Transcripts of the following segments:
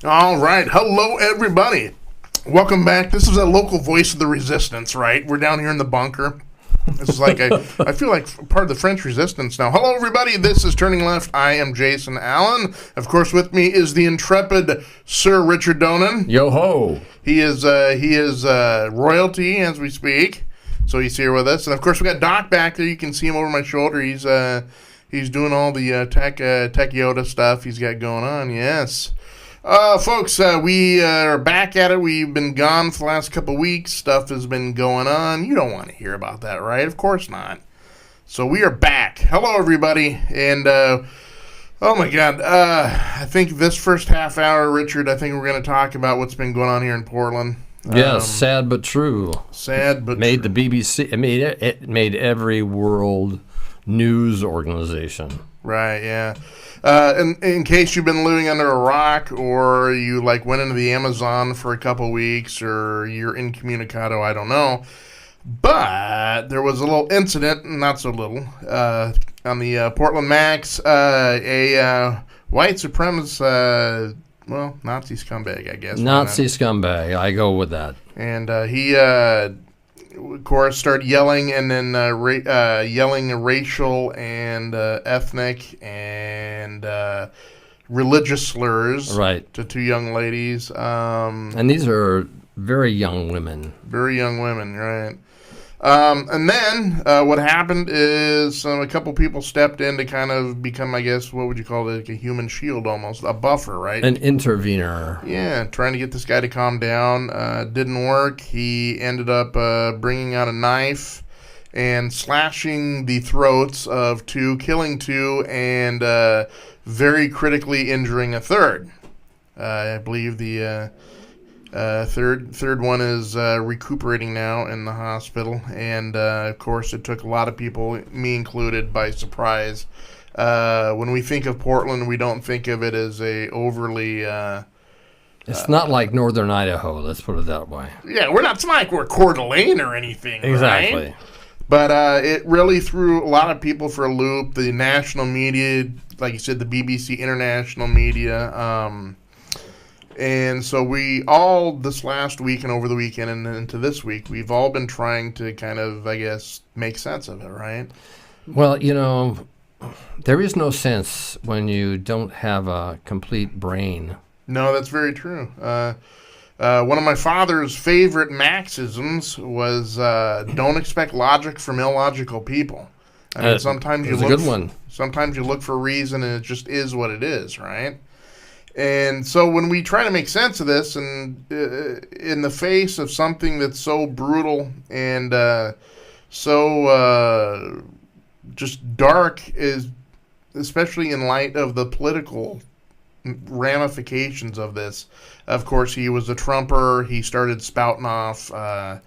All right. Hello, everybody. Welcome back. This is a local voice of the resistance, right? We're down here in the bunker. This is like I feel like part of the French resistance now. Hello, everybody. This is Turning Left. I am Jason Allen. Of course, with me is the intrepid Sir Richard Donin. Yo ho! He is royalty as we speak. So he's here with us, and of course we got Doc back there. You can see him over my shoulder. He's doing all the tech Yoda stuff he's got going on. Yes. Folks, we are back at it. We've been gone for the last couple weeks. Stuff has been going on. You don't want to hear about that, right? Of course not. So we are back. Hello, everybody. And, oh my God, I think this first half hour, Richard, I think we're going to talk about what's been going on here in Portland. Yes, sad but true. Sad but made true. The BBC. It made every world news organization. Right, yeah. In case you've been living under a rock, or you went into the Amazon for a couple weeks, or you're incommunicado, I don't know. But there was a little incident, not so little, on the Portland Max. A white supremacist, Nazi scumbag, I guess. Nazi scumbag. I go with that. And he, of course, started yelling, and then yelling racial and ethnic and religious slurs to two young ladies. And these are very young women. Very young women, right. And then what happened is a couple people stepped in to kind of become, I guess, what would you call it, like a human shield almost, a buffer, right? An intervener. Yeah, trying to get this guy to calm down. Didn't work. He ended up bringing out a knife and slashing the throats of two, killing two, and very critically injuring a third. I believe the third one is recuperating now in the hospital, and of course it took a lot of people, me included, by surprise. When we think of Portland, we don't think of it as a overly it's not like Northern Idaho, let's put it that way. Yeah, it's not like we're Coeur d'Alene or anything, exactly. Right? But it really threw a lot of people for a loop. The national media, like you said, the BBC international media. And so we all, this last week and over the weekend and into this week, we've all been trying to kind of, I guess, make sense of it, right? Well, there is no sense when you don't have a complete brain. No, that's very true. One of my father's favorite maxims was don't expect logic from illogical people. I mean, sometimes you look, a good one. Sometimes you look for a reason and it just is what it is, right? And so when we try to make sense of this, and in the face of something that's so brutal and so just dark, is especially in light of the political ramifications of this. Of course, he was a Trumper. He started spouting off.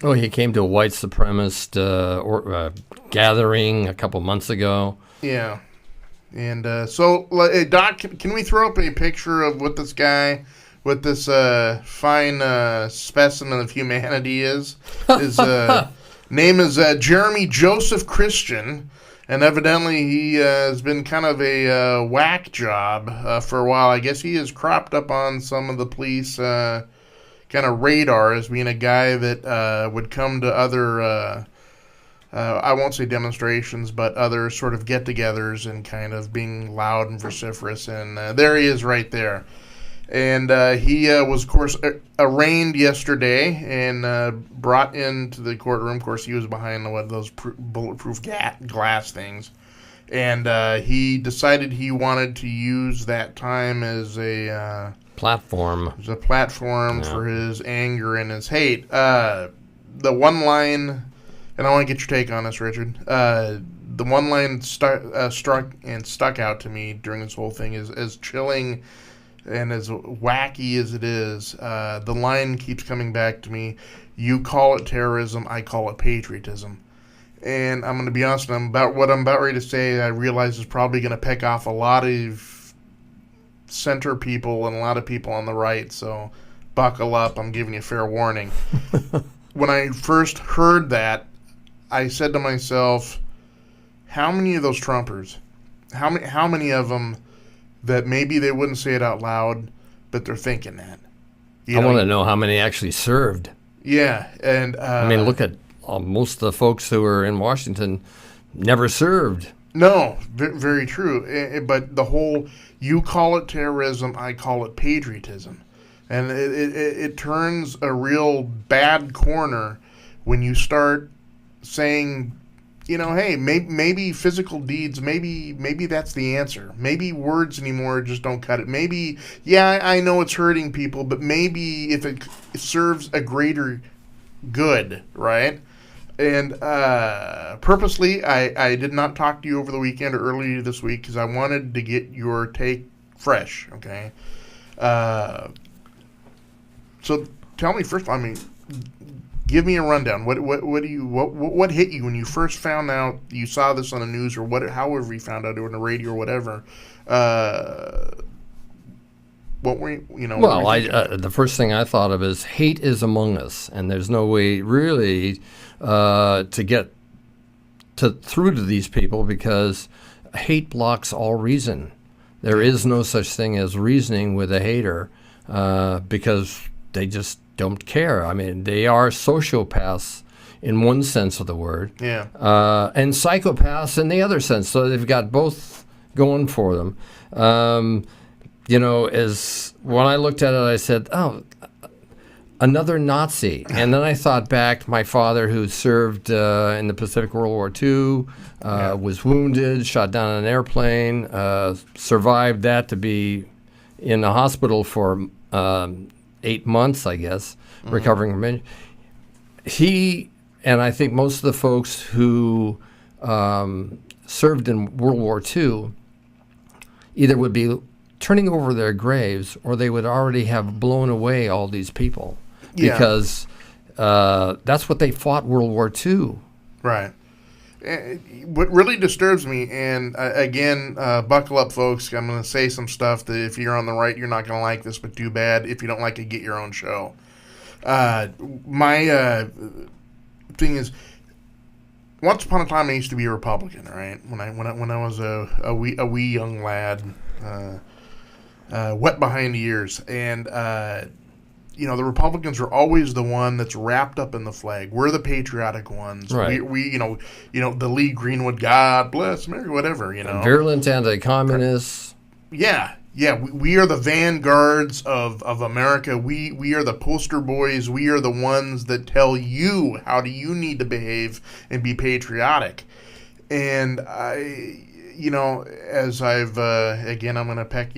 He came to a white supremacist gathering a couple months ago. Yeah. And so, Doc, can we throw up a picture of what this guy with this fine specimen of humanity is? His name is Jeremy Joseph Christian, and evidently he has been kind of a whack job for a while. I guess he has cropped up on some of the police kind of radar as being a guy that would come to other I won't say demonstrations, but other sort of get-togethers and kind of being loud and vociferous. And there he is right there. And he was, of course, arraigned yesterday and brought into the courtroom. Of course, he was behind those bulletproof glass things. And he decided he wanted to use that time as a platform. As a platform for his anger and his hate. The one line... And I want to get your take on this, Richard. The one line struck and stuck out to me during this whole thing is as chilling and as wacky as it is. The line keeps coming back to me. You call it terrorism, I call it patriotism. And I'm going to be honest, what I'm about ready to say, I realize is probably going to pick off a lot of center people and a lot of people on the right. So buckle up. I'm giving you fair warning. When I first heard that, I said to myself, how many of those Trumpers, how many of them that maybe they wouldn't say it out loud, but they're thinking that. I want to know how many actually served. Yeah, and I mean, look at most of the folks who are in Washington never served. No, very true. But the whole, you call it terrorism, I call it patriotism. And it turns a real bad corner when you start saying, hey, maybe physical deeds, maybe that's the answer. Maybe words anymore just don't cut it. Maybe, I know it's hurting people, but maybe if it serves a greater good, right? And purposely, I did not talk to you over the weekend or earlier this week because I wanted to get your take fresh, okay? So tell me first, give me a rundown. What hit you when you first found out you saw this on the news or however you found out it on the radio or whatever? What were you know? Well, the first thing I thought of is hate is among us, and there's no way really to get through to these people because hate blocks all reason. There is no such thing as reasoning with a hater because they just don't care. I mean, they are sociopaths in one sense of the word, and psychopaths in the other sense. So they've got both going for them. As when I looked at it, I said, "Oh, another Nazi." And then I thought back to my father, who served in the Pacific World War II, was wounded, shot down on an airplane, survived that to be in a hospital for 8 months, I guess, recovering from it. He, and I think most of the folks who served in World War II either would be turning over their graves or they would already have blown away all these people because that's what they fought World War II. Right. What really disturbs me, and again, buckle up, folks. I'm going to say some stuff that if you're on the right, you're not going to like this, but too bad. If you don't like it, get your own show. My thing is, once upon a time, I used to be a Republican. Right, when I was a wee young lad, wet behind the ears, and the Republicans are always the one that's wrapped up in the flag. We're the patriotic ones. Right. We the Lee Greenwood, God bless America, whatever, Virulent anti-communists. Yeah. We are the vanguards of America. We are the poster boys. We are the ones that tell you how do you need to behave and be patriotic. And as I've again, I'm gonna peck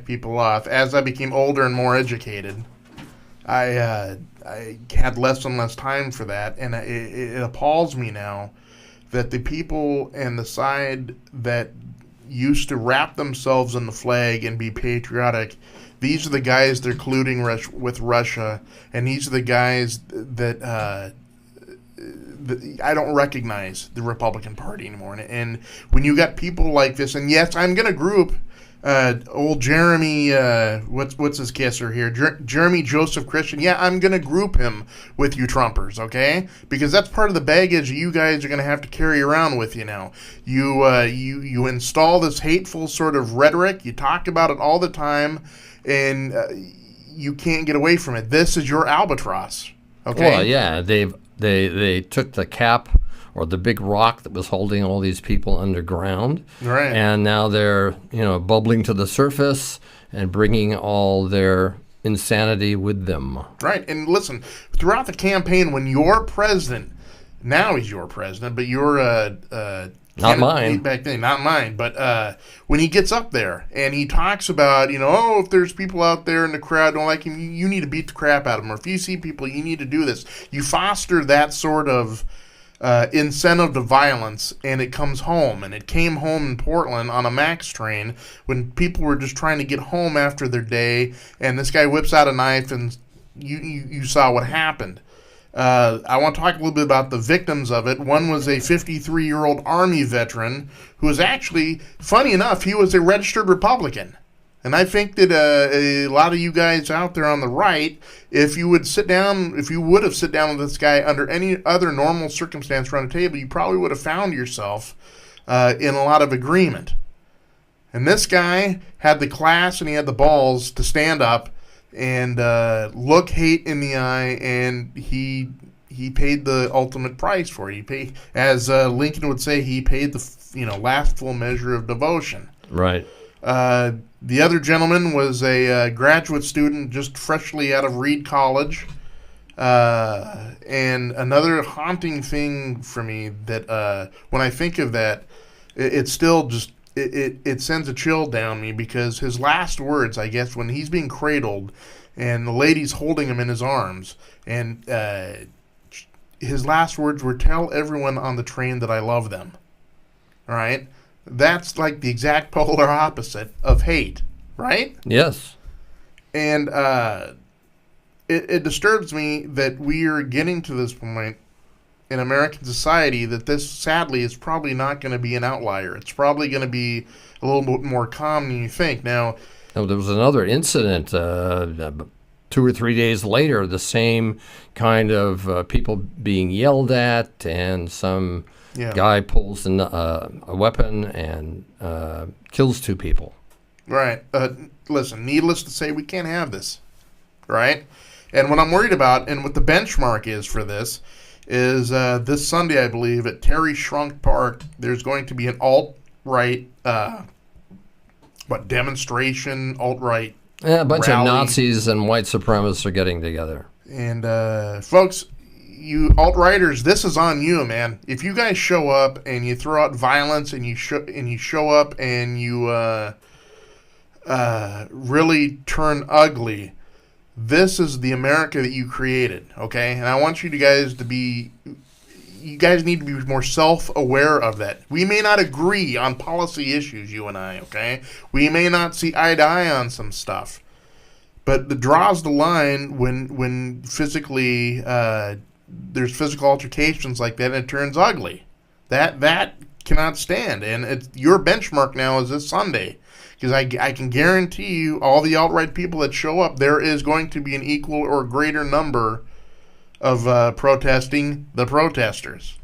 people off. As I became older and more educated, I had less and less time for that, and it appalls me now that the people and the side that used to wrap themselves in the flag and be patriotic, these are the guys that are colluding with Russia, and these are the guys that I don't recognize the Republican Party anymore. And when you got people like this, and yes, I'm going to group old Jeremy, what's his kisser here? Jeremy Joseph Christian. Yeah, I'm going to group him with you Trumpers, okay? Because that's part of the baggage you guys are going to have to carry around with you now. You install this hateful sort of rhetoric. You talk about it all the time, and you can't get away from it. This is your albatross, okay? Well, yeah, they took the cap or the big rock that was holding all these people underground. Right. And now they're, bubbling to the surface and bringing all their insanity with them. Right. And listen, throughout the campaign, when your president, now he's your president, but you're not mine. Back then, not mine. But when he gets up there and he talks about, if there's people out there in the crowd don't like him, you need to beat the crap out of them. Or if you see people, you need to do this. You foster that sort of incentive to violence, and it comes home. And it came home in Portland on a MAX train when people were just trying to get home after their day, and this guy whips out a knife, and you saw what happened. I want to talk a little bit about the victims of it. One was a 53-year-old Army veteran who was actually, funny enough, he was a registered Republican. And I think that a lot of you guys out there on the right, if you would have sit down with this guy under any other normal circumstance around a table, you probably would have found yourself in a lot of agreement. And this guy had the class and he had the balls to stand up and look hate in the eye, and he paid the ultimate price for it. He paid, as Lincoln would say, he paid the last full measure of devotion. Right. The other gentleman was a graduate student just freshly out of Reed College. And another haunting thing for me that when I think of that, it still just it sends a chill down me, because his last words, I guess, when he's being cradled and the lady's holding him in his arms, and his last words were, "Tell everyone on the train that I love them." All right? That's like the exact polar opposite of hate, right? Yes. And it disturbs me that we are getting to this point in American society that this, sadly, is probably not going to be an outlier. It's probably going to be a little bit more common than you think. Now, there was another incident 2 or 3 days later, the same kind of people being yelled at, and some guy pulls a weapon and kills 2 people. Right. Listen, needless to say, we can't have this, right? And what I'm worried about, and what the benchmark is for this, is this Sunday, I believe, at Terry Shrunk Park, there's going to be an alt-right, demonstration, alt-right a bunch rally. of Nazis and white supremacists are getting together. And, folks, you alt-righters, this is on you, man. If you guys show up and you throw out violence, and you show up and you really turn ugly, this is the America that you created, okay? And I want you guys need to be more self-aware of that. We may not agree on policy issues, you and I, okay? We may not see eye to eye on some stuff. But it draws the line when physically there's physical altercations like that and it turns ugly. That cannot stand. And your benchmark now is this Sunday. Because I can guarantee you, all the alt-right people that show up, there is going to be an equal or greater number of protesting the protesters.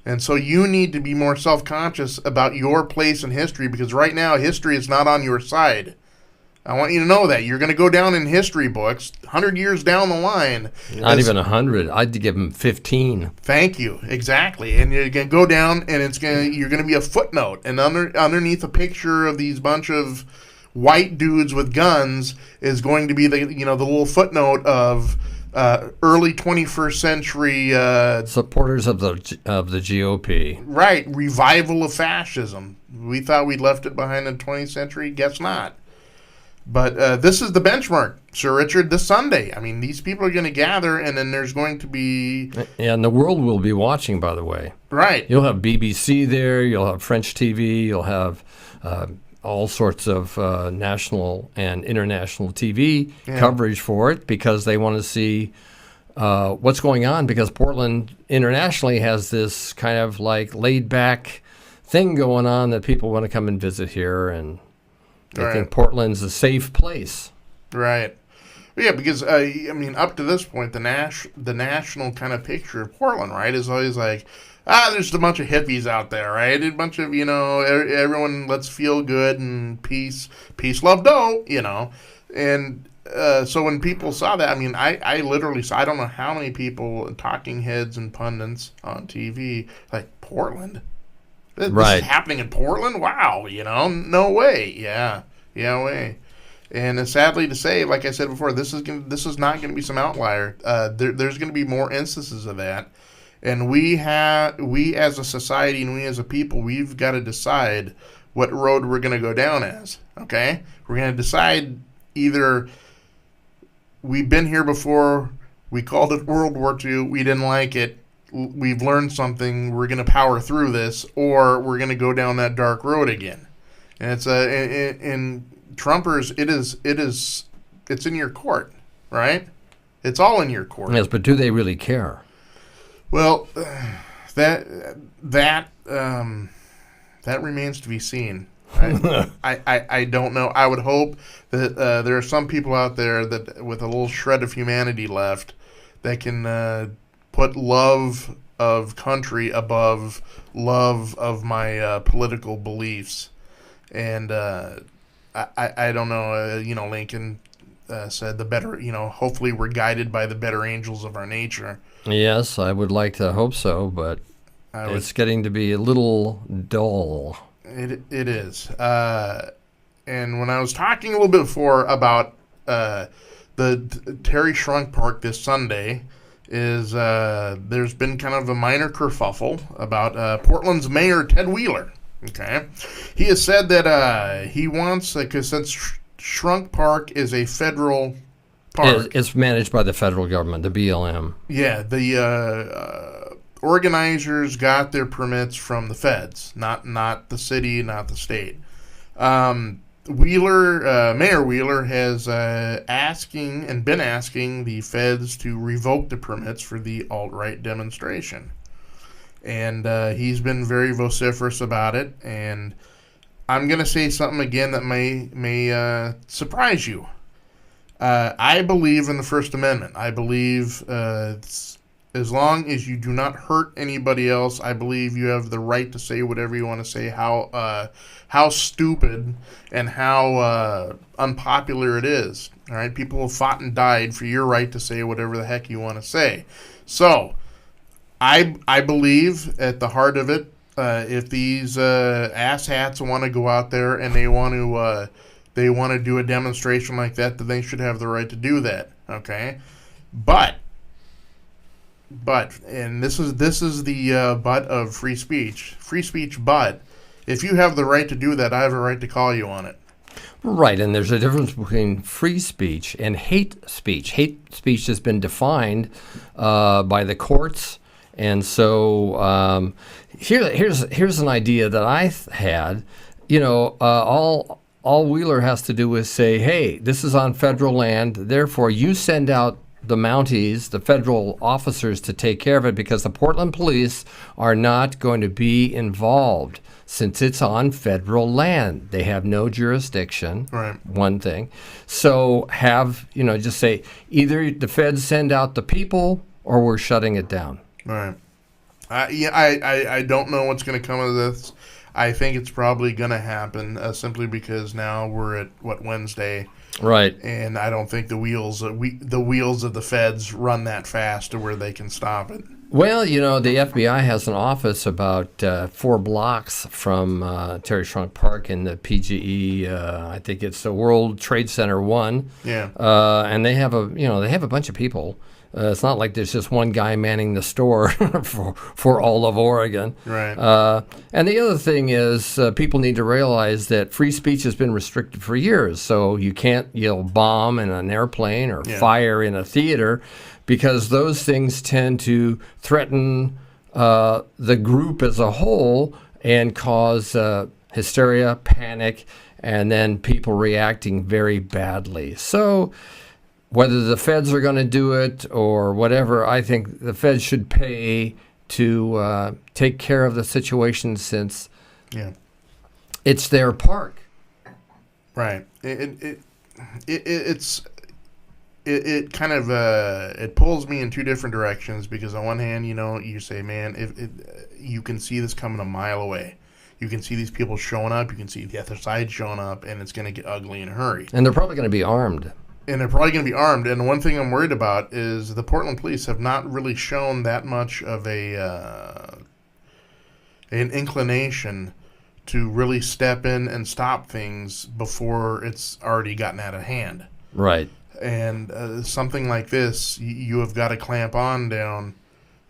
And so you need to be more self-conscious about your place in history, because right now history is not on your side. I want you to know that. You're going to go down in history books 100 years down the line. Not even 100. I'd give them 15. Thank you. Exactly. And you're going to go down, and you're going to be a footnote. And underneath a picture of these bunch of white dudes with guns is going to be the little footnote of early 21st century supporters of the GOP. Right. Revival of fascism. We thought we'd left it behind in the 20th century. Guess not. But this is the benchmark, Sir Richard, this Sunday. I mean, these people are going to gather, and then there's going to be... And the world will be watching, by the way. Right. You'll have BBC there, you'll have French TV, you'll have all sorts of national and international TV coverage for it, because they want to see what's going on, because Portland internationally has this kind of like laid-back thing going on that people want to come and visit here, and... I think Portland's a safe place. Right. Yeah, because, up to this point, the national kind of picture of Portland, right, is always like, there's a bunch of hippies out there, right? A bunch of, everyone, let's feel good and peace, love, dough, And so when people saw that, I literally saw, I don't know how many people, talking heads and pundits on TV, like, Portland? This is happening in Portland? Wow, no way. Yeah, way. And sadly to say, like I said before, this is not going to be some outlier. There's going to be more instances of that, and we as a society and we as a people, we've got to decide what road we're going to go down as. Okay, we're going to decide either we've been here before, we called it World War II, we didn't like it. We've learned something, we're going to power through this, or we're going to go down that dark road again. And it's in Trumpers, it's in your court, right? It's all in your court. Yes, but do they really care? Well, that remains to be seen. I don't know. I would hope that there are some people out there that with a little shred of humanity left that can put love of country above love of my political beliefs. And I don't know. Lincoln said the better. Hopefully we're guided by the better angels of our nature. Yes, I would like to hope so, but it's getting to be a little dull. It is. And when I was talking a little bit before about the Terry Shrunk Park this Sunday, is there's been kind of a minor kerfuffle about Portland's mayor, Ted Wheeler. Okay. He has said that he wants, because since Shrunk Park is a federal park. It's managed by the federal government, the BLM. Yeah, the organizers got their permits from the feds, not the city, not the state. Mayor Wheeler has been asking the feds to revoke the permits for the alt-right demonstration. And he's been very vociferous about it. And I'm going to say something again that may surprise you. I believe in the First Amendment. I believe as long as you do not hurt anybody else, I believe you have the right to say whatever you want to say, how stupid and how unpopular it is. All right, people have fought and died for your right to say whatever the heck you want to say. So, I believe at the heart of it, if these asshats want to go out there and they want to do a demonstration like that, then they should have the right to do that. Okay, but and this is the butt of free speech. Free speech, but if you have the right to do that, I have a right to call you on it. Right, and there's a difference between free speech and hate speech. Hate speech has been defined by the courts, and so here's an idea that I had. All Wheeler has to do is say, hey, this is on federal land, therefore you send out the Mounties, the federal officers, to take care of it, because the Portland police are not going to be involved since it's on federal land. They have no jurisdiction, right. One thing. So just say either the feds send out the people or we're shutting it down. Right. I don't know what's going to come of this. I think it's probably going to happen simply because now we're at, Wednesday? Right. And I don't think the wheels of the feds run that fast to where they can stop it. Well, the FBI has an office about 4 blocks from Terry Shrunk Park in the PGE. I think it's the World Trade Center 1. Yeah. And they have a bunch of people. It's not like there's just one guy manning the store for all of Oregon. Right. And the other thing is people need to realize that free speech has been restricted for years. So you can't yell bomb in an airplane or fire in a theater, because those things tend to threaten the group as a whole and cause hysteria, panic, and then people reacting very badly. So whether the feds are going to do it or whatever, I think the feds should pay to take care of the situation, since it's their park. Right. It kind of it pulls me in two different directions, because on one hand, you say, man, you can see this coming a mile away. You can see these people showing up. You can see the other side showing up, and it's going to get ugly in a hurry. And they're probably going to be armed. And the one thing I'm worried about is the Portland police have not really shown that much of an inclination to really step in and stop things before it's already gotten out of hand. Right. And something like this, you have got to clamp on down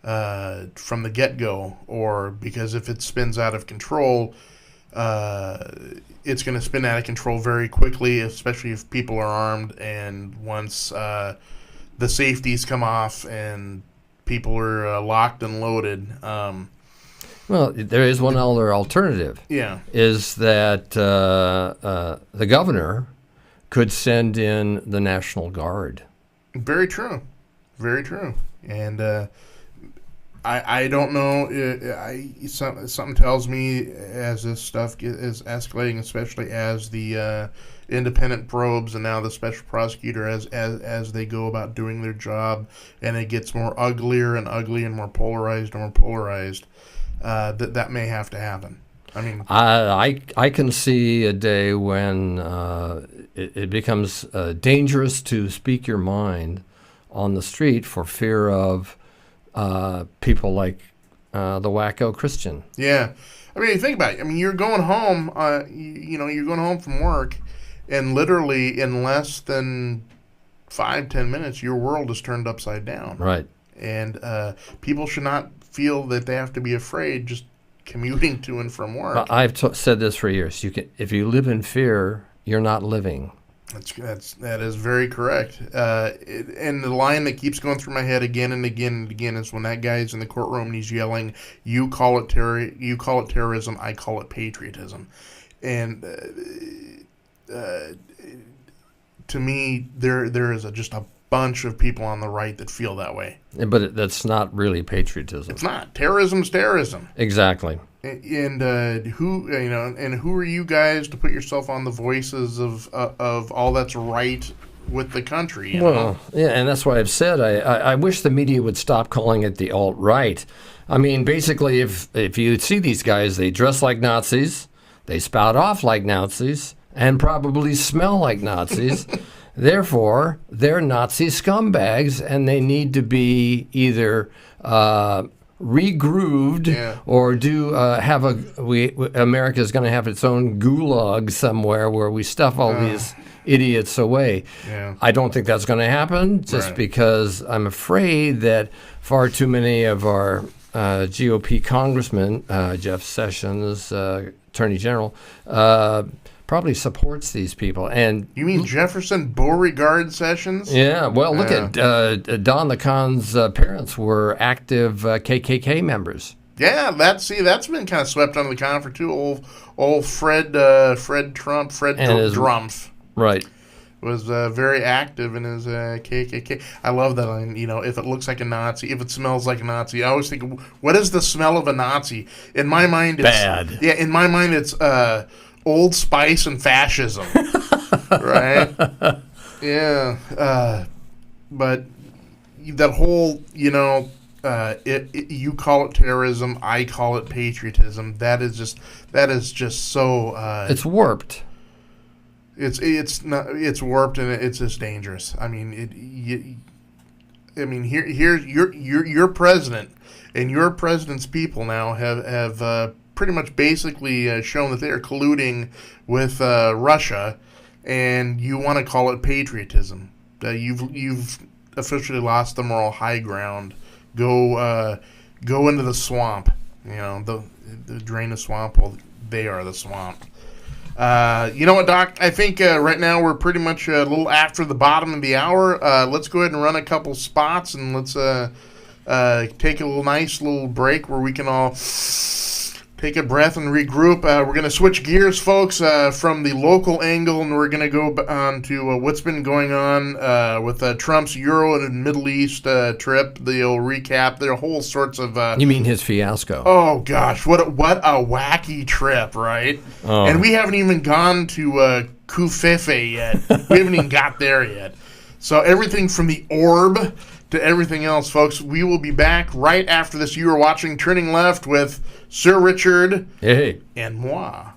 from the get-go, or because if it spins out of control, it's going to spin out of control very quickly, especially if people are armed. And once the safeties come off and people are locked and loaded. Well, there is one other alternative. Yeah. Is that the governor could send in the National Guard. Very true. Very true. And I don't know. Something tells me as this stuff is escalating, especially as the independent probes and now the special prosecutor, as they go about doing their job, and it gets more uglier and more polarized, that may have to happen. I mean, I can see a day when it becomes dangerous to speak your mind on the street for fear of people like the wacko Christian. yeah. I mean, think about it. I mean, you're going home. You're going home from work, and literally in less than 5-10 minutes, your world is turned upside down. Right. And people should not feel that they have to be afraid just commuting to and from work. I've said this for years. If you live in fear, you're not living. That is very correct. And the line that keeps going through my head again and again and again is when that guy's in the courtroom and he's yelling, "You call it terrorism. I call it patriotism." And to me, there is just a bunch of people on the right that feel that way. But that's not really patriotism. It's not. Terrorism's terrorism. Exactly. And who are you guys to put yourself on the voices of all that's right with the country? You know? Yeah, and that's why I've said I wish the media would stop calling it the alt-right. I mean, basically, if you see these guys, they dress like Nazis, they spout off like Nazis, and probably smell like Nazis. Therefore, they're Nazi scumbags, and they need to be either regrooved or America's going to have its own gulag somewhere where we stuff all these idiots away. Yeah. I don't think that's going to happen just because I'm afraid that far too many of our GOP congressmen, Jeff Sessions, Attorney General, probably supports these people. And you mean Jefferson Beauregard Sessions? Yeah. Well, look at Don the Con's parents were active KKK members. Yeah, that's been kind of swept under the counter too. Old Fred Trump, Drumpf. Right. Was very active in his KKK. I love that line. If it looks like a Nazi, if it smells like a Nazi, I always think, what is the smell of a Nazi? In my mind, it's bad. Yeah, in my mind, it's Old Spice and fascism, right? Yeah, but that whole, you call it terrorism, I call it patriotism. That is just so. It's warped. It's warped and it's just dangerous. I mean, here your president and your president's people now have pretty much basically shown that they are colluding with Russia, and you want to call it patriotism. You've officially lost the moral high ground. Go into the swamp. The drain the swamp. Well, they are the swamp. You know what, Doc? I think right now we're pretty much a little after the bottom of the hour. Let's go ahead and run a couple spots, and let's take a nice little break where we can all take a breath and regroup. We're going to switch gears, folks, from the local angle, and we're going to go on to what's been going on with Trump's Euro and Middle East trip. They'll recap. There are whole sorts of... You mean his fiasco? Oh, gosh. What a wacky trip, right? Oh. And we haven't even gone to Kufefe yet. We haven't even got there yet. So everything from the orb to everything else, folks. We will be back right after this. You are watching Turning Left with Sir Richard and moi.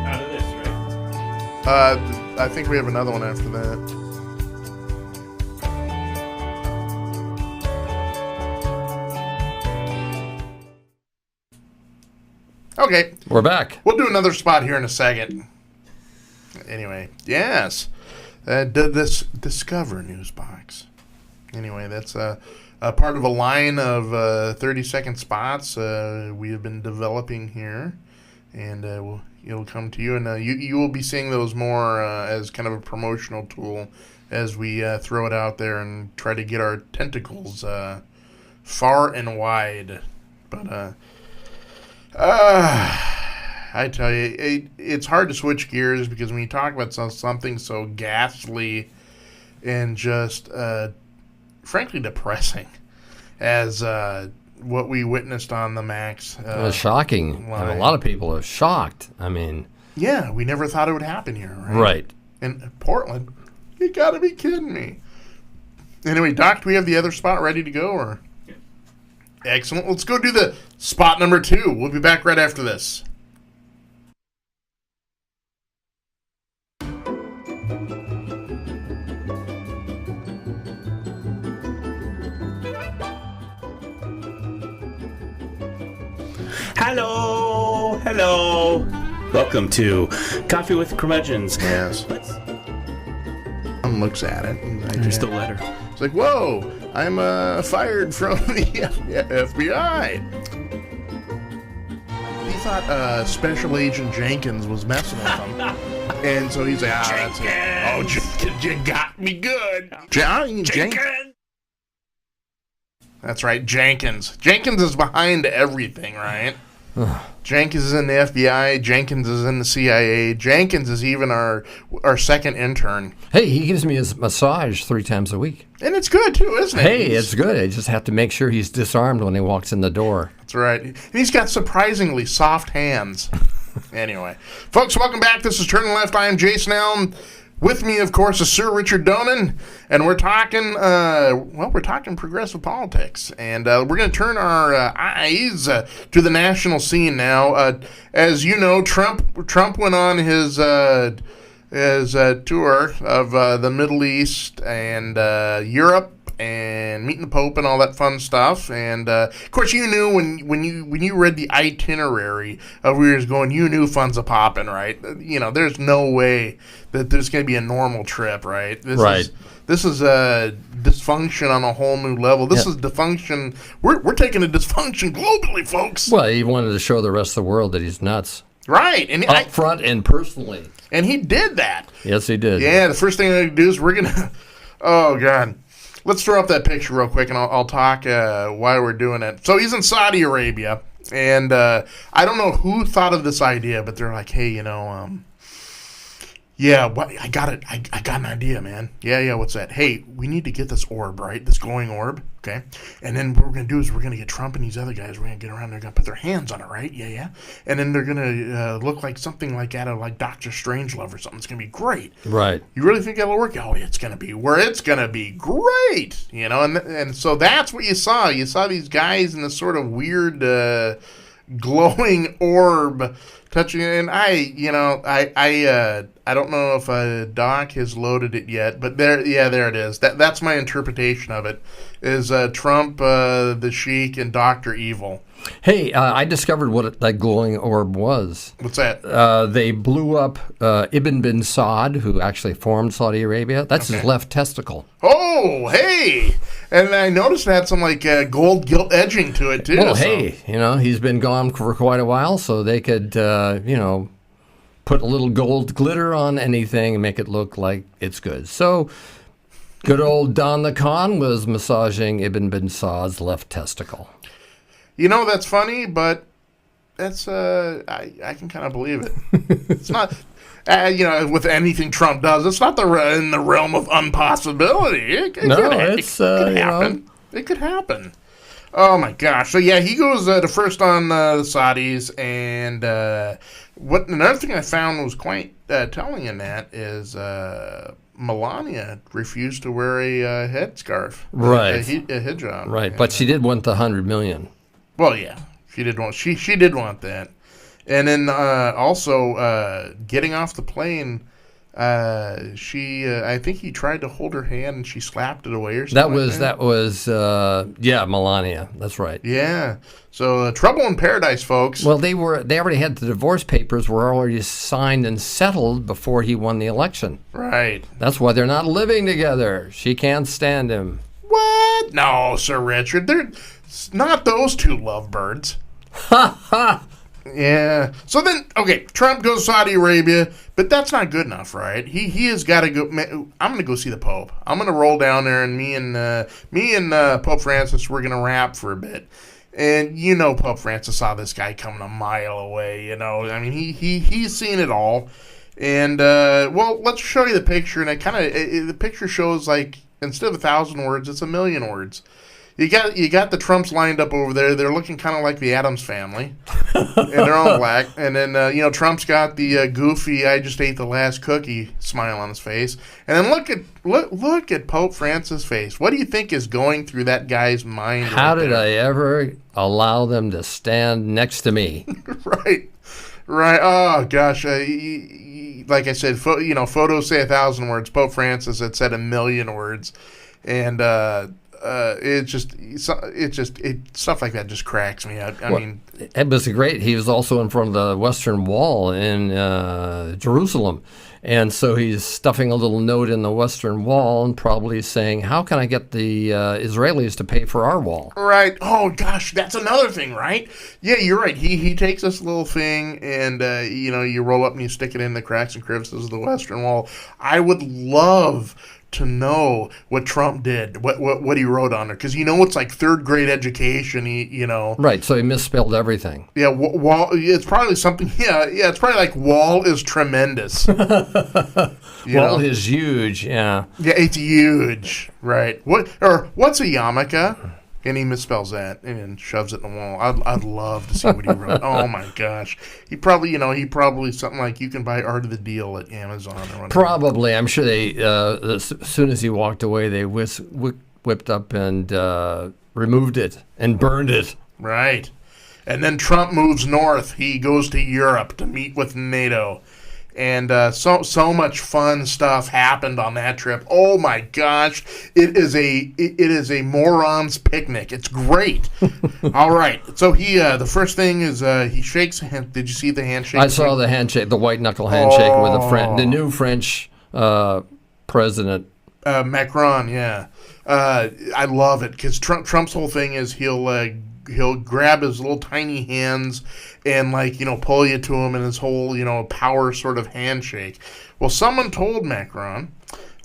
Out of this, right? I think we have another one after that. Okay. We're back. We'll do another spot here in a second. Anyway, yes. This Discover NuzBox. Anyway, that's a part of a line of 30-second spots we have been developing here. And it'll come to you. And you will be seeing those more as kind of a promotional tool as we throw it out there and try to get our tentacles far and wide. But... I tell you, it's hard to switch gears because when you talk about something so ghastly and just, frankly, depressing as what we witnessed on the Max. It was shocking. Line. And a lot of people are shocked. I mean, yeah, we never thought it would happen here, right? Right. In Portland, you got to be kidding me. Anyway, Doc, do we have the other spot ready to go, or? Yeah. Excellent. Let's go do the spot number 2. We'll be back right after this. Hello. Welcome to Coffee with Curmudgeons. Yes. One looks at it. And like, There's the letter. It's like, whoa, I'm fired from the FBI. He thought Special Agent Jenkins was messing with him. And so he's like, that's it. Oh, Jenkins, you got me good. Jenkins. That's right, Jenkins. Jenkins is behind everything, right? Jenkins is in the FBI. Jenkins is in the CIA. Jenkins is even our second intern. hey, he gives me his massage 3 times a week. And it's good, too, isn't it? Hey, it's good. I just have to make sure he's disarmed when he walks in the door. That's right. And he's got surprisingly soft hands. Anyway. Folks, welcome back. This is Turning Left. I am Jason Allen. With me, of course, is Sir Richard Donin, and we're talking, we're talking progressive politics, and we're going to turn our eyes to the national scene now. As you know, Trump went on his tour of the Middle East and Europe, and meeting the Pope and all that fun stuff. And of course, you knew when you read the itinerary of where he was going, you knew fun's a popping, right? You know, there's no way that there's going to be a normal trip, right? This is dysfunction on a whole new level. This is dysfunction. We're taking a dysfunction globally, folks. Well, he wanted to show the rest of the world that he's nuts. Right. And Up front and personally. And he did that. Yes, he did. Yeah, the first thing I'm going to do is we're going to... Oh, God. Let's throw up that picture real quick, and I'll talk why we're doing it. So he's in Saudi Arabia, and I don't know who thought of this idea, but they're like, hey, you know, I got it. I got an idea, man. Yeah, what's that? Hey, we need to get this orb, right? This glowing orb, okay? And then what we're going to do is we're going to get Trump and these other guys, we're going to get around, they're going to put their hands on it, right? Yeah. And then they're going to look like something like out of like Dr. Strangelove or something. It's going to be great. Right. You really think that'll work? Oh, it's going to be great, you know? And so that's what you saw. You saw these guys in this sort of weird glowing orb touching it. And I don't know if Doc has loaded it yet, but there it is. That's my interpretation of it, is Trump, the Sheik, and Dr. Evil. Hey, I discovered what that glowing orb was. What's that? They blew up Ibn bin Saud, who actually formed Saudi Arabia. That's his left testicle. Oh, hey! And I noticed it had some like gold gilt edging to it too. Well, hey, you know, he's been gone for quite a while, so they could, put a little gold glitter on anything and make it look like it's good. So, good old Don the Khan was massaging Ibn bin Saud's left testicle. You know, that's funny, but that's I can kind of believe it. It's not, with anything Trump does, it's not in the realm of impossibility. It could happen. It could happen. Oh my gosh! So yeah, he goes to first on the Saudis, and another thing I found was quite telling in that is Melania refused to wear a headscarf, right? A hijab, right? But she did want the $100 million. Well, yeah, she did want that, and then also getting off the plane. I think he tried to hold her hand and she slapped it away or something. That was Melania. That's right. Yeah. So trouble in paradise, folks. Well, they already had the divorce papers were already signed and settled before he won the election. Right. That's why they're not living together. She can't stand him. What? No, Sir Richard. They're not those two lovebirds. Ha ha. Yeah. So then, okay, Trump goes to Saudi Arabia, but that's not good enough, right? He has got to go. I'm going to go see the Pope. I'm going to roll down there, and me and Pope Francis, we're going to rap for a bit. And Pope Francis saw this guy coming a mile away. I mean, he's seen it all. And let's show you the picture. And the picture shows like instead of 1,000 words, it's 1,000,000 words. You got the Trumps lined up over there. They're looking kind of like the Addams family, and they're all black. And then Trump's got the goofy "I just ate the last cookie" smile on his face. And then look at Pope Francis' face. What do you think is going through that guy's mind? How did I ever allow them to stand next to me? Right. Oh gosh. Like I said, photos say 1,000 words. Pope Francis had said 1,000,000 words, and stuff like that just cracks me up. I mean, it was great. He was also in front of the Western Wall in Jerusalem, and so he's stuffing a little note in the Western Wall and probably saying, "How can I get the Israelis to pay for our wall?" Right. Oh gosh, that's another thing, right? Yeah, you're right. He takes this little thing and you roll up and you stick it in the cracks and crevices of the Western Wall. I would love to know what Trump did, what he wrote on it, because it's like third grade education. Right. So he misspelled everything. Yeah, wall. It's probably something. Yeah. It's probably like wall is tremendous. Wall is huge. Yeah. Yeah, it's huge. Right. What's a yarmulke? And he misspells that and shoves it in the wall. I'd love to see what he wrote. Oh my gosh, he probably something like you can buy Art of the Deal at Amazon or whatever. Probably, I'm sure they as soon as he walked away, they whipped up and removed it and burned it. Right, and then Trump moves north. He goes to Europe to meet with NATO. And so much fun stuff happened on that trip. Oh my gosh, it is a moron's picnic. It's great. All right, so he the first thing is he shakes hand. Did you see the handshake? I saw the handshake, the white knuckle handshake with the new French president, Macron. Yeah, I love it because Trump's whole thing is he'll grab his little tiny hands and pull you to him in his whole power sort of handshake. Well, someone told Macron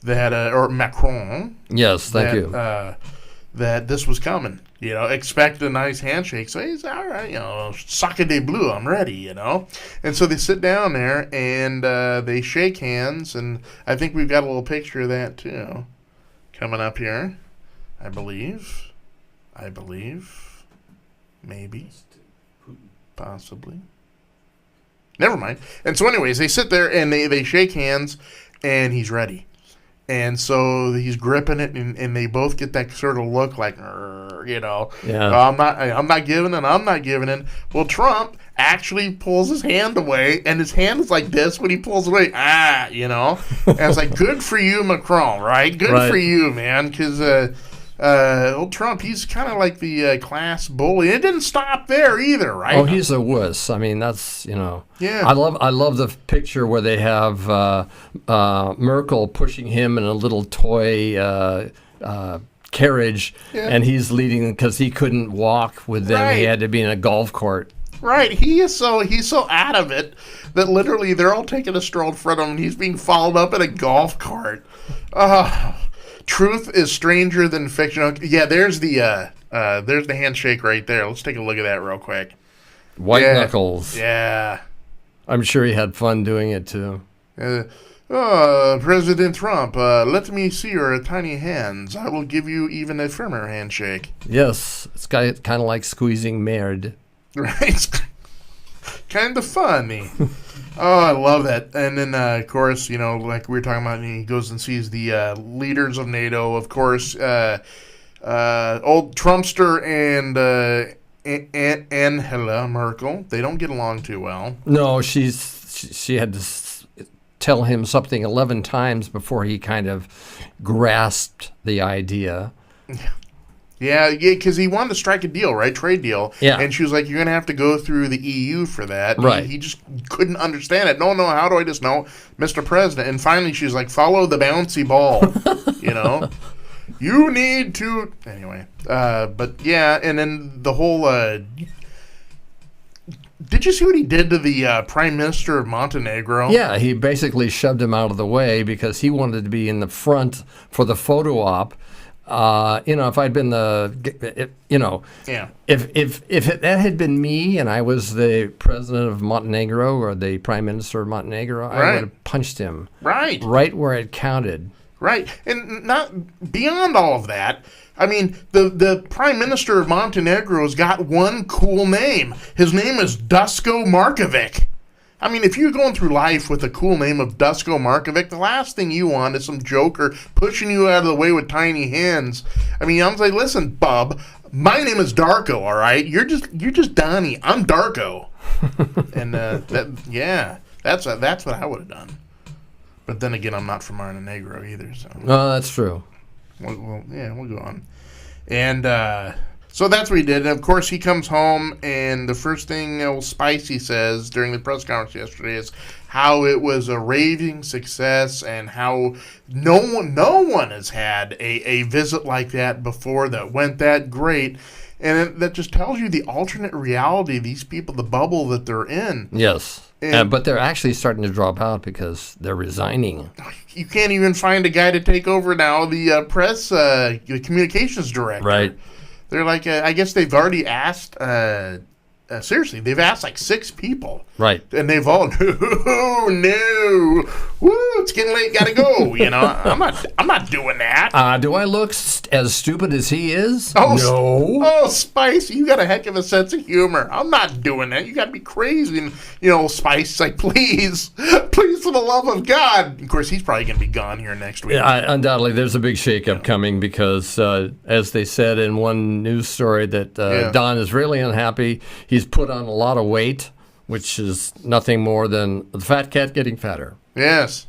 that or Macron. Yes, thank you. That this was coming. Expect a nice handshake. So he's all right. Sacre de bleu. I'm ready. And so they sit down there and they shake hands. And I think we've got a little picture of that too, coming up here. I believe. Maybe. Possibly. Never mind. And so anyways, they sit there and they shake hands and he's ready. And so he's gripping it and they both get that sort of look like, Yeah. I'm not giving in. Well, Trump actually pulls his hand away and his hand is like this when he pulls away. And it's like, good for you, Macron, right? Good for you, man. Because, old Trump, he's kind of like the class bully. It didn't stop there either, right? Oh, he's a wuss. I mean, that's Yeah. I love the picture where they have Merkel pushing him in a little toy carriage, and he's leading because he couldn't walk with them. Right. He had to be in a golf cart. Right. He's so out of it that literally they're all taking a stroll in front of him and he's being followed up in a golf cart. Truth is stranger than fiction. Okay, yeah, there's the handshake right there. Let's take a look at that real quick. White knuckles. Yeah. I'm sure he had fun doing it too. President Trump, let me see your tiny hands. I will give you even a firmer handshake. Yes, it's kind of like squeezing merde. Right. Kind of funny. Oh, I love that. And then, of course, like we were talking about, he goes and sees the leaders of NATO. Of course, old Trumpster and Angela Merkel, they don't get along too well. No, she had to tell him something 11 times before he kind of grasped the idea. Yeah, because he wanted to strike a deal, right? Trade deal. Yeah. And she was like, you're going to have to go through the EU for that. Right. He just couldn't understand it. No, how do I just know, Mr. President? And finally she's like, follow the bouncy ball, You need to... Anyway, but yeah, and then the whole... Did you see what he did to the Prime Minister of Montenegro? Yeah, he basically shoved him out of the way because he wanted to be in the front for the photo op. If I'd been that had been me and I was the president of Montenegro or the prime minister of Montenegro, I would have punched him right where it counted. Right. And not beyond all of that, I mean, the Prime Minister of Montenegro's got one cool name. His name is Dusko Markovic. I mean, if you're going through life with a cool name of Dusko Markovic, the last thing you want is some joker pushing you out of the way with tiny hands. I mean, I'm like, listen, bub, my name is Darko, all right? You're just Donnie. I'm Darko. And that's what I would have done. But then again, I'm not from Montenegro either, so. No, that's true. We'll go on. And so that's what he did. And of course, he comes home, and the first thing old Spicy says during the press conference yesterday is how it was a raving success and how no one has had a visit like that before that went that great. And that just tells you the alternate reality, these people, the bubble that they're in. Yes. But they're actually starting to drop out because they're resigning. You can't even find a guy to take over now, the press, the communications director. Right. They're like, I guess they've already asked, seriously, they've asked like 6 people. Right. And they've all, no, woo, it's getting late, gotta go. You know, I'm not doing that. Do I look as stupid as he is? Oh, no. Oh, Spice, you got a heck of a sense of humor. I'm not doing that. You gotta be crazy. And, Spice's like, please, for the love of God. Of course, he's probably gonna be gone here next week. Yeah, undoubtedly, there's a big shakeup coming because, as they said in one news story, that Don is really unhappy. He's put on a lot of weight, which is nothing more than the fat cat getting fatter. Yes.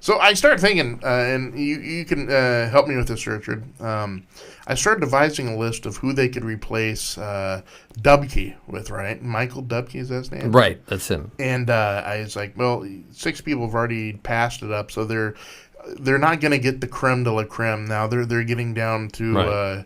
So I started thinking, and you can help me with this, Richard. I started devising a list of who they could replace Dubke with, right? Michael Dubke, is that his name? Right, that's him. And I was like, well, 6 people have already passed it up, so they're not going to get the creme de la creme now. They're getting down to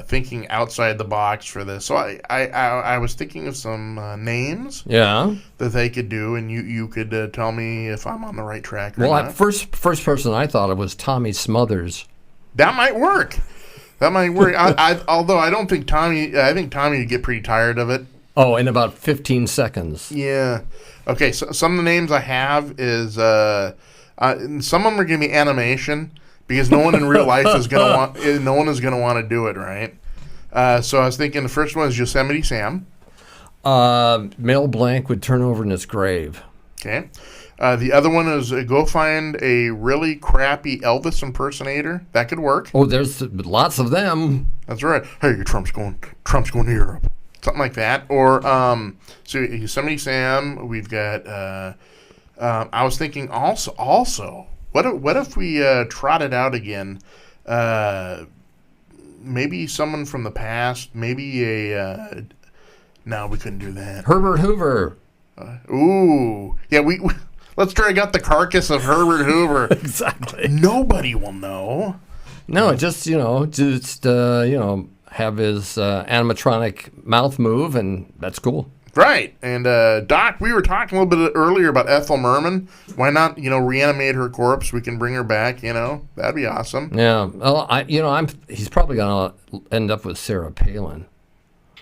thinking outside the box for this. So I was thinking of some names that they could do, and you could tell me if I'm on the right track or not. First person I thought of was Tommy Smothers. That might work. Although I don't think I think Tommy would get pretty tired of it. Oh, in about 15 seconds. Yeah. Okay, so some of the names I have is, some of them are going to be animation, because no one in real life is going to want to do it, right? So I was thinking the first one is Yosemite Sam. Mel Blanc would turn over in his grave. Okay. The other one is go find a really crappy Elvis impersonator. That could work. Oh, there's lots of them. That's right. Hey, Trump's going to Europe. Something like that. Or so Yosemite Sam. We've got. I was thinking also. What if we trotted out again? Maybe someone from the past. Maybe a. No, we couldn't do that. Herbert Hoover. We let's drag out the carcass of Herbert Hoover. Exactly. Nobody will know. No, just have his animatronic mouth move, and that's cool. Right. And Doc, we were talking a little bit earlier about Ethel Merman. Why not, reanimate her corpse? We can bring her back. That'd be awesome. Yeah. Well, he's probably gonna end up with Sarah Palin.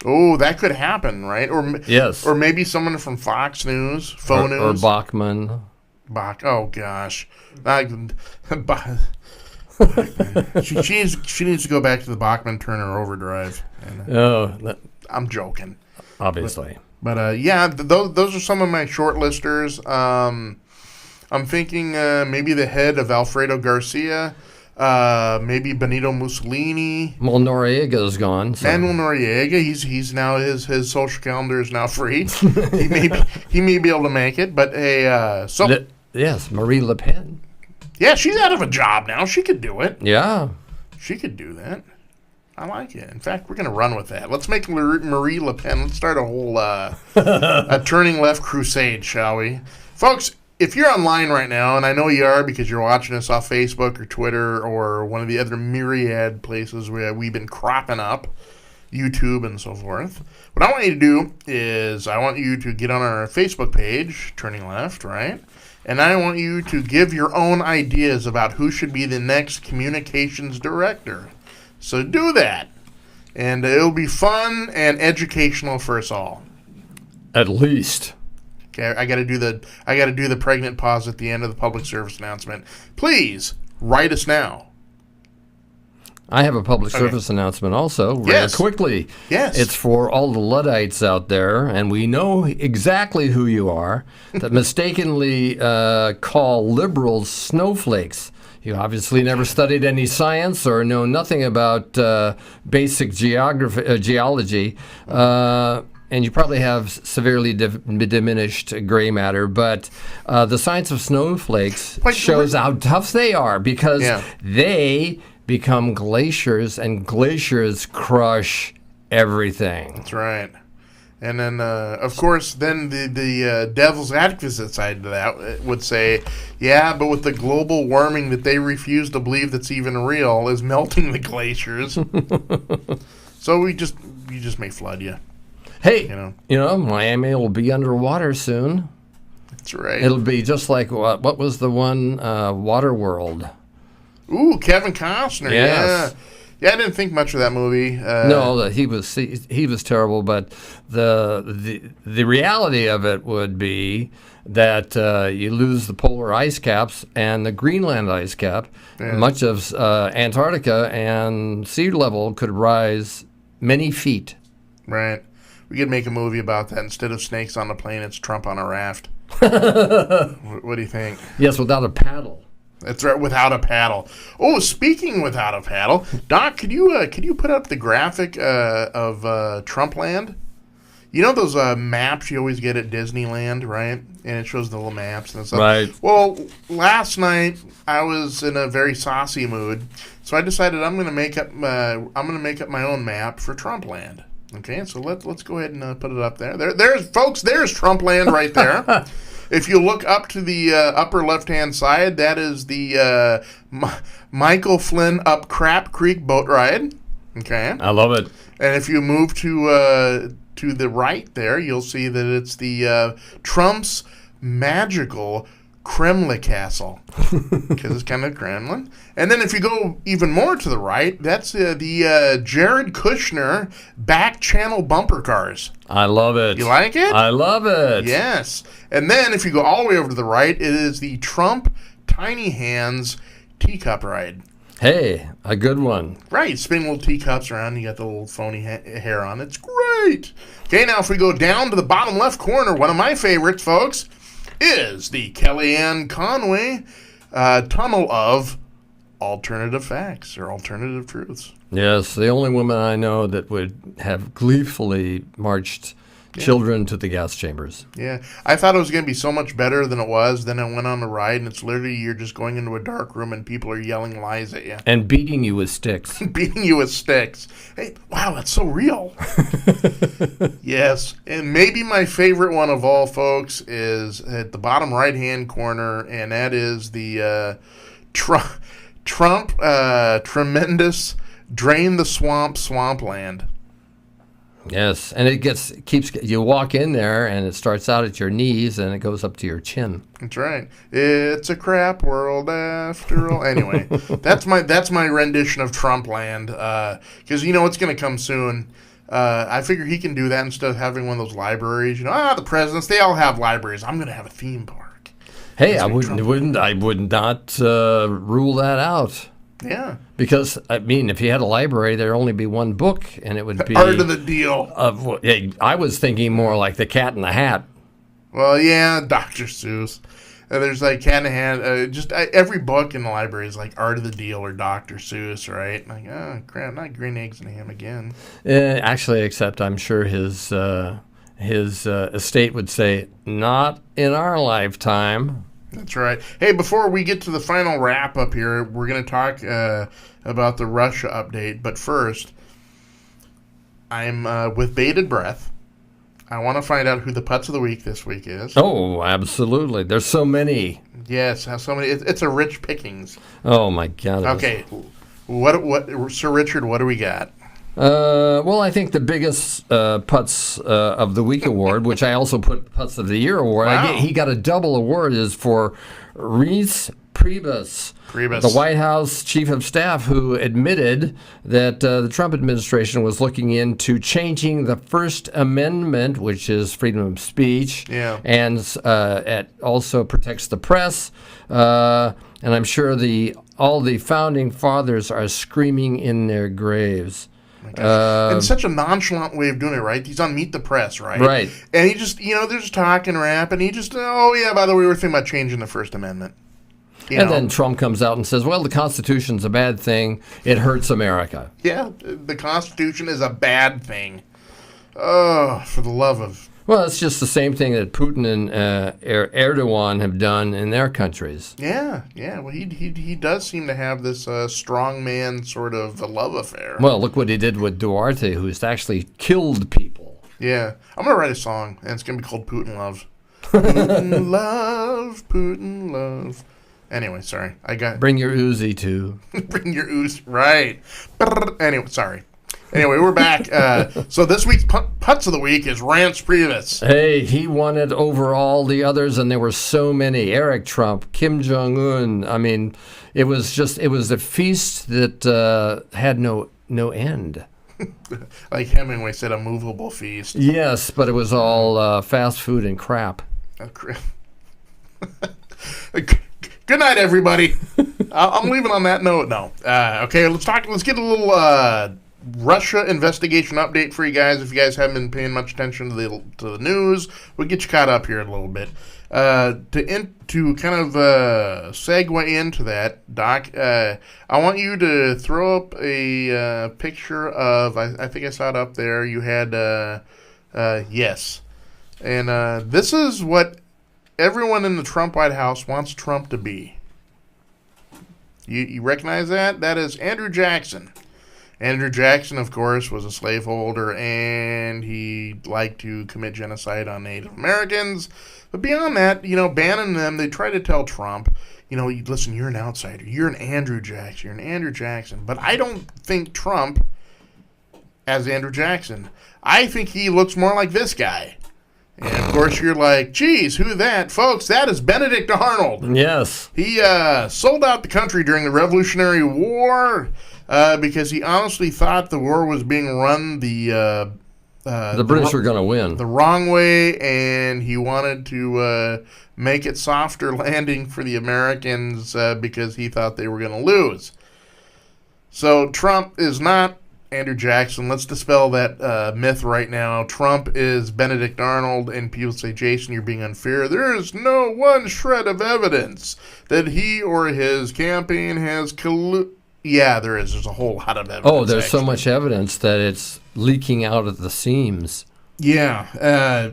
Oh, that could happen, right? Yes. Or maybe someone from Fox News, News. Or Bachman. Oh, gosh. She needs to go back to the Bachman Turner Overdrive. I'm joking. Obviously. But those are some of my short listers. I'm thinking maybe the head of Alfredo Garcia. Maybe Benito Mussolini. Well, Noriega's gone. So. Manuel Noriega, he's now his social calendar is now free. he may be able to make it, but yes, Marie Le Pen. Yeah, she's out of a job now. She could do it. Yeah, she could do that. I like it. In fact, we're going to run with that. Let's make Marie Le Pen. Let's start a whole a turning left crusade, shall we, folks? If you're online right now, and I know you are because you're watching us off Facebook or Twitter or one of the other myriad places where we've been cropping up, YouTube and so forth, what I want you to do is I want you to get on our Facebook page, Turning Left, right? And I want you to give your own ideas about who should be the next communications director. So do that. And it'll be fun and educational for us all. At least. Okay, I got to do the pregnant pause at the end of the public service announcement. Please write us now. I have a public service announcement also, very quickly. Yes. It's for all the Luddites out there, and we know exactly who you are, that mistakenly call liberals snowflakes. You obviously never studied any science or know nothing about basic geology, and you probably have severely diminished gray matter, but the science of snowflakes shows how tough they are, because they become glaciers, and glaciers crush everything. That's right. And then, of course, then the devil's advocate side of that would say, yeah, but with the global warming that they refuse to believe that's even real is melting the glaciers. So we just may flood you. Hey, you know, Miami will be underwater soon. That's right. It'll be just like, what was the one, Waterworld? Ooh, Kevin Costner. Yes. Yeah, I didn't think much of that movie. No, he was terrible. But the reality of it would be that you lose the polar ice caps and the Greenland ice cap. Yeah. Much of Antarctica and sea level could rise many feet. Right. We could make a movie about that. Instead of snakes on a plane, it's Trump on a raft. What do you think? Yes, without a paddle. That's right, without a paddle. Oh, speaking without a paddle, Doc, could you put up the graphic of Trumpland? You know those maps you always get at Disneyland, right? And it shows the little maps and stuff. Right. Well, last night I was in a very saucy mood, so I decided I'm going to make up my own map for Trumpland. Okay, so let's go ahead and put it up there. There's Trumpland right there. If you look up to the upper left-hand side, that is the Michael Flynn up Crap Creek boat ride. Okay, I love it. And if you move to the right there, you'll see that it's the Trump's magical Kremlin Castle, because it's kind of Kremlin. And then if you go even more to the right, that's the Jared Kushner back channel bumper cars. I love it. You like it? I love it. Yes. And then if you go all the way over to the right, it is the Trump Tiny Hands teacup ride. Hey, a good one. Right. Spin little teacups around. You got the little phony hair on. It's great. Okay, now if we go down to the bottom left corner, one of my favorites, folks, is the Kellyanne Conway tunnel of alternative facts or alternative truths. Yes, the only woman I know that would have gleefully marched children to the gas chambers. Yeah, I thought it was going to be so much better than it was. Then I went on the ride, and it's literally you're just going into a dark room, and people are yelling lies at you. And beating you with sticks. Beating you with sticks. Hey, wow, that's so real. Yes, and maybe my favorite one of all, folks, is at the bottom right-hand corner, and that is the Trump tremendous drain the swampland. Yes, and it keeps you walk in there and it starts out at your knees and it goes up to your chin. That's right. It's a crap world after all. Anyway, that's my rendition of Trumpland, because you know it's going to come soon. I figure he can do that instead of having one of those libraries. You know, the presidents, they all have libraries. I'm going to have a theme park. Hey, I would not rule that out. Yeah. Because, I mean, if you had a library, there'd only be one book, and it would be... Art of the Deal. I was thinking more like The Cat in the Hat. Well, yeah, Dr. Seuss. There's like Cat in the Hat. Every book in the library is like Art of the Deal or Dr. Seuss, right? Like, oh, crap, not green eggs and ham again. Actually, except I'm sure his estate would say, not in our lifetime. That's right. Hey, before we get to the final wrap-up here, we're going to talk about the Russia update. But first, I'm with bated breath. I want to find out who the Putz of the Week this week is. Oh, absolutely. There's so many. Yes, so many. It's a rich pickings. Oh, my God. Okay. What, Sir Richard, what do we got? Well, I think the biggest Putz of the Week award, which I also put Putz of the Year award, wow. He got a double award, is for Reince Priebus, the White House Chief of Staff, who admitted that the Trump administration was looking into changing the First Amendment, which is freedom of speech, and it also protects the press. And I'm sure the all the founding fathers are screaming in their graves. And such a nonchalant way of doing it, right? He's on Meet the Press, right? Right. And he just, they're just talking rap, and he just, oh, yeah, by the way, we're thinking about changing the First Amendment. Then Trump comes out and says, well, the Constitution's a bad thing. It hurts America. Yeah, the Constitution is a bad thing. Oh, for the love of... Well, it's just the same thing that Putin and Erdogan have done in their countries. Yeah. Well, he does seem to have this strong man sort of a love affair. Well, look what he did with Duarte, who's actually killed people. Yeah. I'm going to write a song, and it's going to be called Putin Love. Putin Love, Putin Love. Anyway, sorry. Bring your Uzi, too. Bring your Uzi. Right. Anyway, sorry. Anyway, we're back. So this week's Putz of the Week is Rance Priebus. Hey, he won it over all the others, and there were so many. Eric Trump, Kim Jong-un. I mean, it was a feast that had no end. Like Hemingway said, a movable feast. Yes, but it was all fast food and crap. Good night, everybody. I'm leaving on that note. No. Okay, let's get a little... Russia investigation update for you guys. If you guys haven't been paying much attention to the news, we'll get you caught up here in a little bit. To kind of segue into that, Doc, I want you to throw up a picture of, I think I saw it up there, you had, yes. And this is what everyone in the Trump White House wants Trump to be. You recognize that? That is Andrew Jackson. Andrew Jackson, of course, was a slaveholder, and he liked to commit genocide on Native Americans. But beyond that, banning them, they try to tell Trump, listen, you're an outsider. You're an Andrew Jackson. You're an Andrew Jackson. But I don't think Trump as Andrew Jackson. I think he looks more like this guy. And, of course, you're like, geez, who that? Folks, that is Benedict Arnold. Yes. He sold out the country during the Revolutionary War because he honestly thought the war was being run the British were going to win. The wrong way, and he wanted to make it softer landing for the Americans because he thought they were going to lose. So Trump is not Andrew Jackson. Let's dispel that myth right now. Trump is Benedict Arnold, and people say, Jason, you're being unfair. There is no one shred of evidence that he or his campaign has colluded. Yeah, there is. There's a whole lot of evidence. Oh, there's so much evidence that it's leaking out at the seams. Yeah.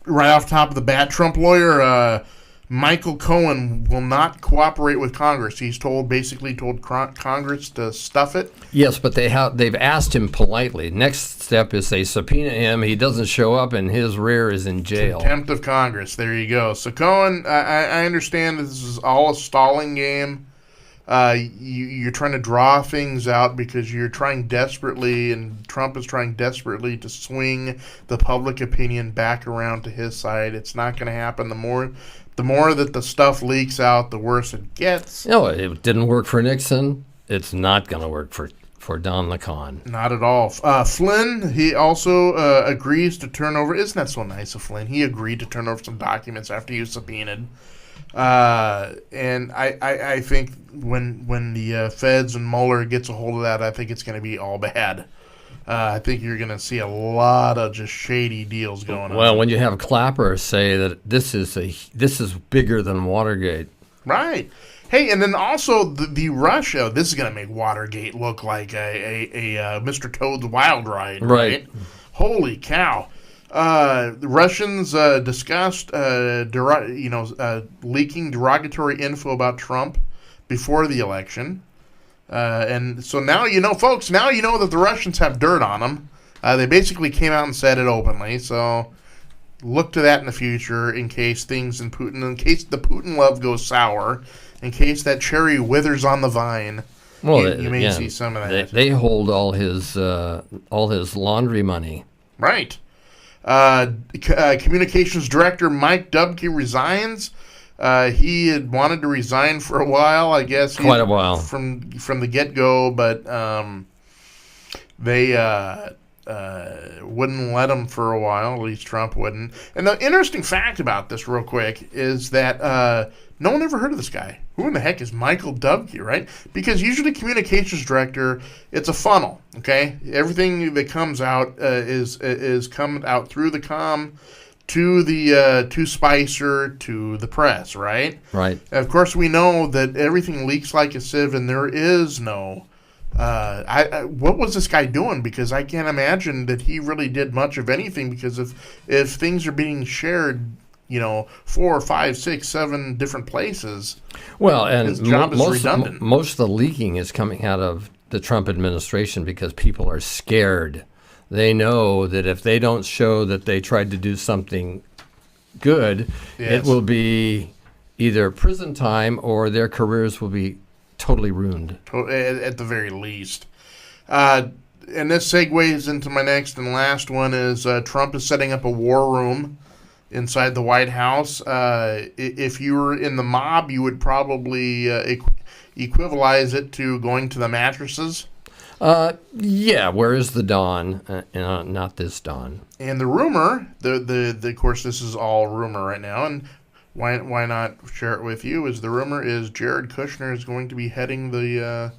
Right off the top of the bat, Trump lawyer Michael Cohen will not cooperate with Congress. He's basically told Congress to stuff it. Yes, but they've asked him politely. Next step is they subpoena him. He doesn't show up, and his rear is in jail. Contempt of Congress. There you go. So Cohen, I understand this is all a stalling game. You're trying to draw things out because you're trying desperately, and Trump is trying desperately to swing the public opinion back around to his side. It's not going to happen. The more that the stuff leaks out, the worse it gets. No, it didn't work for Nixon. It's not going to work for Don LeCon. Not at all. Flynn, he also agrees to turn over. Isn't that so nice of Flynn? He agreed to turn over some documents after he was subpoenaed. And I think when the feds and Mueller gets a hold of that, I think it's going to be all bad. I think you're going to see a lot of just shady deals going on. Well, when you have Clapper say that this is bigger than Watergate. Right. Hey, and then also the Russia, this is going to make Watergate look like a Mr. Toad's Wild Ride. Right. Holy cow. The Russians discussed leaking derogatory info about Trump before the election. And so now folks, now you know that the Russians have dirt on them. They basically came out and said it openly. So look to that in the future in case the Putin love goes sour, in case that cherry withers on the vine. Well, you may see some of that. They hold all his laundry money. Right. Communications Director Mike Dubke resigns. He had wanted to resign for a while, I guess. Quite a while. From the get-go, but they wouldn't let him for a while. At least Trump wouldn't. And the interesting fact about this, real quick, is that No one ever heard of this guy. Who in the heck is Michael Dubke, right? Because usually communications director, it's a funnel, okay? Everything that comes out is coming out through the comm to the to Spicer to the press, right? Right. And of course, we know that everything leaks like a sieve, and there is no. What was this guy doing? Because I can't imagine that he really did much of anything. Because if things are being shared, 4, 5, 6, 7 different places, well, and his job is redundant. Most of the leaking is coming out of the Trump administration because people are scared. They know that if they don't show that they tried to do something good, Yes. it will be either prison time or their careers will be totally ruined. At the very least. And this segues into my next and last one is Trump is setting up a war room inside the White House. If you were in the mob, you would probably equivalize it to going to the mattresses. Yeah, where is the Don? Not this Don. And the rumor, of course, this is all rumor right now, and why not share it with you? The rumor is Jared Kushner is going to be heading the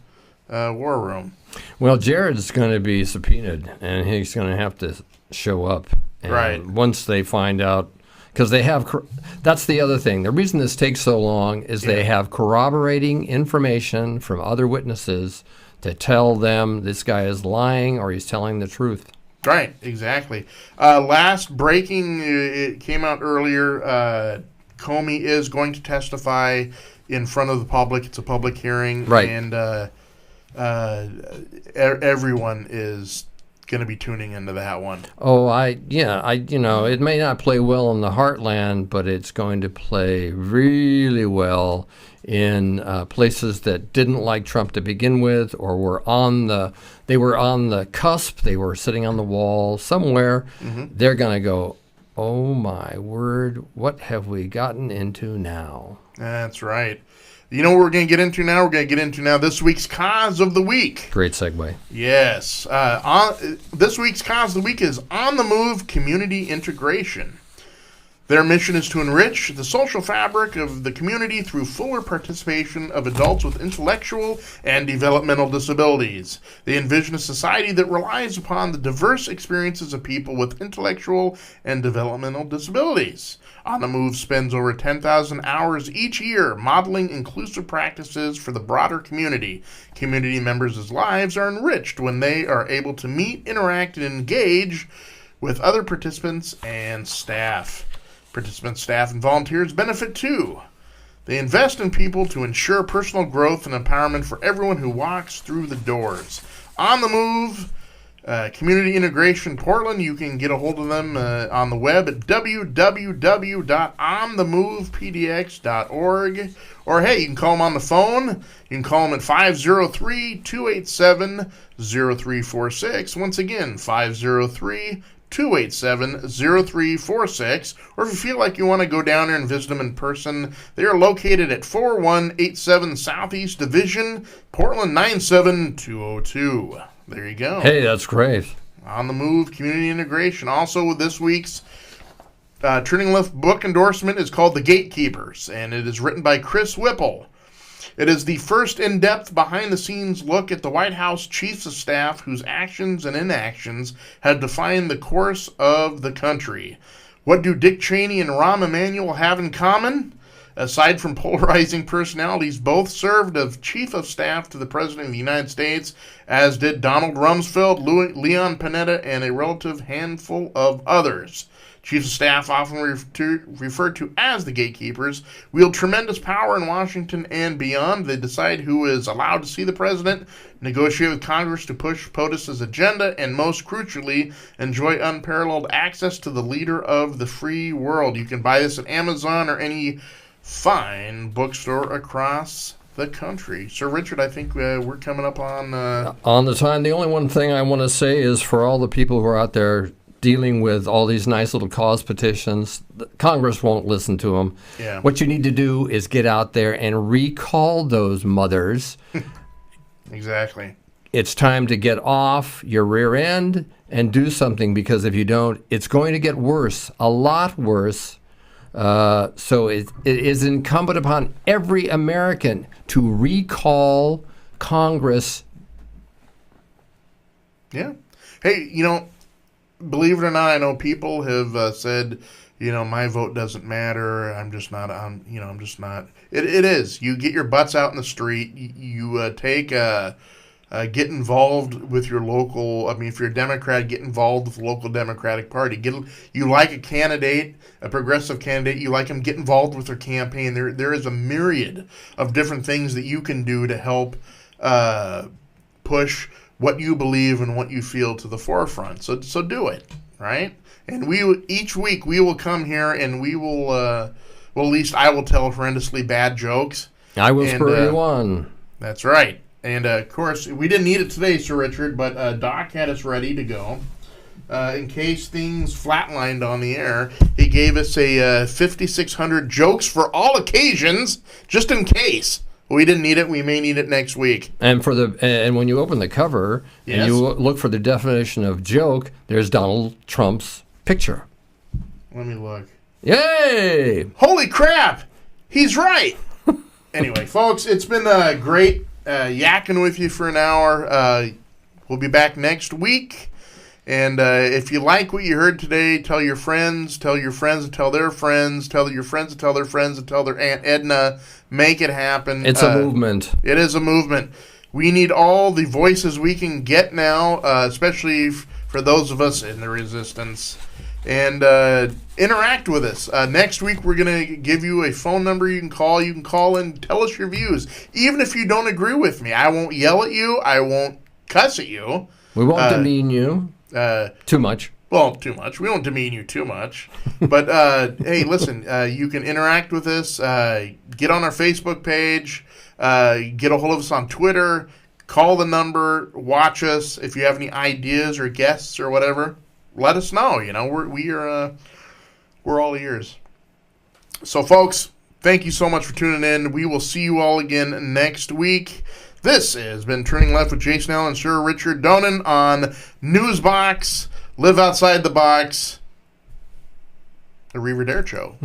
war room. Well, Jared's going to be subpoenaed, and he's going to have to show up. And Right. once they find out, because they have, that's the other thing. The reason this takes so long is they have corroborating information from other witnesses to tell them this guy is lying or he's telling the truth. Right, exactly. Last breaking, it came out earlier. Comey is going to testify in front of the public. It's a public hearing, Right. And everyone is going to be tuning into that one. Oh, it may not play well in the heartland, but it's going to play really well in places that didn't like Trump to begin with, or were on the cusp. They were sitting on the wall somewhere. Mm-hmm. They're going to go, oh my word, what have we gotten into now? That's right. You know what we're going to get into now? We're going to get into now this week's Cause of the Week. Great segue. Yes. This week's Cause of the Week is On the Move Community Integration. Their mission is to enrich the social fabric of the community through fuller participation of adults with intellectual and developmental disabilities. They envision a society that relies upon the diverse experiences of people with intellectual and developmental disabilities. On the Move spends over 10,000 hours each year modeling inclusive practices for the broader community. Community members' lives are enriched when they are able to meet, interact, and engage with other participants and staff. Participants, staff, and volunteers benefit too. They invest in people to ensure personal growth and empowerment for everyone who walks through the doors. On the Move, Community Integration Portland. You can get a hold of them on the web at www.onthemovepdx.org. Or, hey, you can call them on the phone. You can call them at 503-287-0346. Once again, 503-287-0346, or if you feel like you want to go down there and visit them in person, they are located at 4187 Southeast Division, Portland 97202. There you go. Hey, that's great. On the Move Community Integration. Also, this week's Turning Left book endorsement is called The Gatekeepers, and it is written by Chris Whipple. It is the first in-depth, behind-the-scenes look at the White House chiefs of staff whose actions and inactions have defined the course of the country. What do Dick Cheney and Rahm Emanuel have in common? Aside from polarizing personalities, both served as chief of staff to the President of the United States, as did Donald Rumsfeld, Leon Panetta, and a relative handful of others. Chiefs of staff, often referred to as the gatekeepers, wield tremendous power in Washington and beyond. They decide who is allowed to see the president, negotiate with Congress to push POTUS's agenda, and most crucially, enjoy unparalleled access to the leader of the free world. You can buy this at Amazon or any fine bookstore across the country. Sir Richard, I think we're coming up on the time. The only one thing I want to say is for all the people who are out there dealing with all these nice little cause petitions, Congress won't listen to them. Yeah. What you need to do is get out there and recall those mothers. Exactly. It's time to get off your rear end and do something, because if you don't, it's going to get worse, a lot worse, So it is incumbent upon every American to recall Congress. Yeah. Hey, believe it or not, I know people have said, my vote doesn't matter. I'm just not on, I'm just not. It is. You get your butts out in the street. You get involved with your local. I mean, if you're a Democrat, get involved with the local Democratic Party. You like a candidate, a progressive candidate. You like them. Get involved with their campaign. There is a myriad of different things that you can do to help push what you believe and what you feel to the forefront. So do it, right? And each week we will come here and we will, well, at least I will tell horrendously bad jokes. I will spur you on. That's right. And, of course, we didn't need it today, Sir Richard, but Doc had us ready to go. In case things flatlined on the air, he gave us a 5,600 jokes for all occasions, just in case. We didn't need it. We may need it next week. And when you open the cover and you look for the definition of joke, there's Donald Trump's picture. Let me look. Yay! Holy crap! He's right! Anyway, folks, it's been great yakking with you for an hour. We'll be back next week. And if you like what you heard today, tell your friends to tell their friends, tell your friends to tell their friends, and tell their Aunt Edna. Make it happen. It's a movement. It is a movement. We need all the voices we can get now, especially for those of us in the resistance. And interact with us. Next week, we're going to give you a phone number you can call. You can call and tell us your views. Even if you don't agree with me, I won't yell at you. I won't cuss at you. We won't demean you too much. Well, too much. We won't demean you too much. But, hey, listen, you can interact with us. Get on our Facebook page. Get a hold of us on Twitter. Call the number. Watch us. If you have any ideas or guests or whatever, let us know. We're all ears. So, folks, thank you so much for tuning in. We will see you all again next week. This has been Turning Left with Jason Allen and Sir Richard Donin on NuzBox. Live outside the box. The Reaver Dare Show.